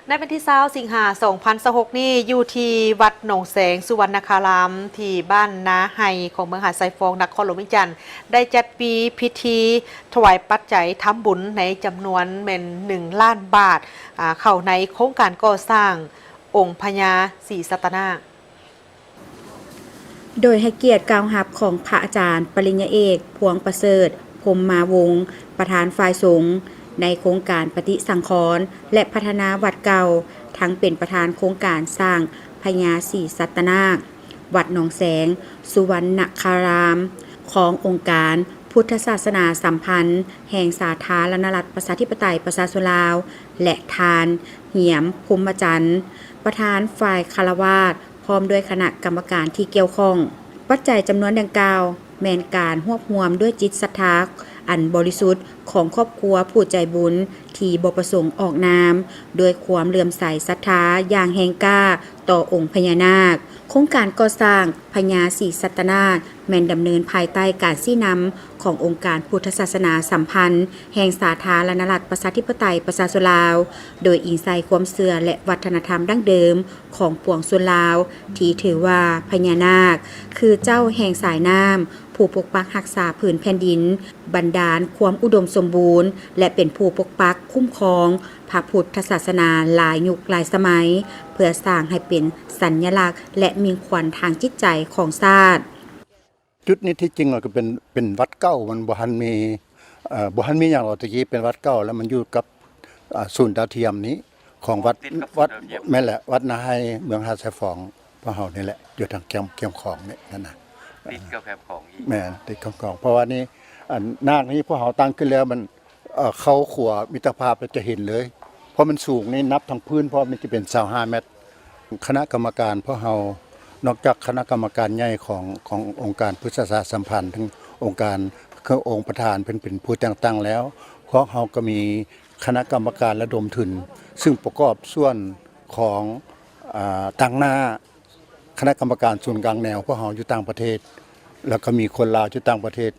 ในวันที่20สิงหาคม2026นี่อยู่ที่วัดหนองแสงสุวรรณคารามที่บ้านนาไฮของเมืองหาดทรายฟองนครหลวงวิจันทร์ได้จัดปีพิธีถวายปัจจัยทำบุญในจำนวนเป็น1 ล้านบาทเข้าในโครงการก่อสร้างองค์พญาศรีสัตนาคโดยให้เกียรติกล่าวรับของพระอาจารย์ปริญญาเอกพวงประเสริฐพรหมมาวงศ์ประธานฝ่ายสงฆ์ในโครงการปฏิสังขรณ์และพัฒนาวัดเก่าทั้งเป็นประธานโครงการสร้างพญาศรีสัตนาควัดหนองแสงสุวรรณคารามขององค์การพุทธศาสนาสัมพันธ์แห่งสาธารณรัฐประชาธิปไตยประชาชนลาวและทานเหียมพรหมจันทร์ประธานฝ่ายคารวาสพร้อมด้วยคณะกรรมการที่เกี่ยวข้องปัจจัยจำนวนดังกล่าวแม่นการรวบรวมด้วยจิตศรัทธาอันบริสุทธิ์ของครอบครัวผู้ใจบุญที่บ่ประสงค์ออกนามโดยความเลื่อมใสศรัทธาอย่างแห่งกล้าต่อองค์พญานาคโครงการก่อสร้างพญาศรีสัตนาคแม่นดำเนินภายใต้การชี้นำขององค์การพุทธศาสนาสัมพันธ์แห่งสาธารณรัฐประชาธิปไตยประชาชนลาวโดยอิงใส่ความเชื่อและวัฒนธรรมดั้งเดิมของปวงชนลาวที่ถือว่าพญานาคคือเจ้าแห่งสายน้ำผู้ปกปักรักษาผืนแผ่นดินบันดาลความอุดมสมบูรณ์และเป็นผู้ปกปักคุ้มครองพระพุทธศาสนาหลายยุคหลายสมัยเพื่อสร้างให้เป็นสัญลักษณ์และมีขวัญทางจิตใจของชาติจุดนี้ที่จริงก็เป็นวัดเก่ามันบ่ทันมีอย่างเราตะกี้เป็นวัดเก่าแล้วมันอยู่กับศูนย์ดาวเทียมนี้ของวัดแม่นแหละวัดนาไฮเมืองหาดทรายฟองพวกเฮานี่แหละอยู่ทางเกี่ยมของนี่นั่นน่ะติดกับแคมของอีกแม่นติดของเพราะว่านี่นาคนี้พวกเฮาตั้งขึ้นแล้วมันเข้าขัวมิตรภาพจะเห็นเลยเพราะมันสูงนี่นับทั้งพื้นเพราะมันจะเป็น25 เมตรคณะกรรมการพวกเฮานอกจากคณะกรรมการใหญ่ขององค์การพุทธศาสนาสัมพันธ์ทั้งองค์การองค์ประธานเป็นผู้ตั้งแล้วเพราะเฮาก็มีคณะกรรมการระดมทุนซึ่งประกอบส่วนของตั้งหน้าคณะกรรมการศูนย์กลางแนวพวกเฮาอยู่ต่างประเทศแล้วก็มีคนลาวอยู่ต่างประเทศ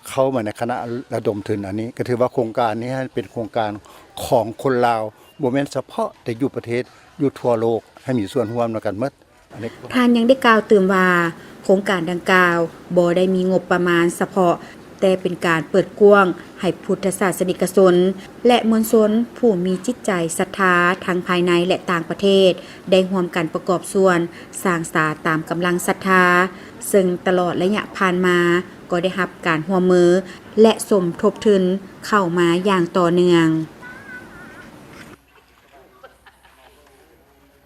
เข้ามาในคณะระดมทุนอันนี้ก็ถือว่าโครงการนี้เป็นโครงการของคนลาวบ่แม่นเฉพาะแต่อยู่ประเทศอยู่ทั่วโลกให้มีส่วนร่วมในกันหมดท่านยังได้กล่าวเติมว่าโครงการดังกล่าวบ่ได้มีงบประมาณเฉพาะแต่เป็นการเปิดกว้างให้พุทธศาสนิกชนและมวลชนผู้มีจิตใจศรัทธาทั้งภายในและต่างประเทศได้ร่วมกันประกอบส่วนสร้างสาตามกำลังศรัทธาซึ่งตลอดระยะผ่านมาก็ได้รับการร่วมมือและสมทบทุนเข้ามาอย่างต่อเนื่อง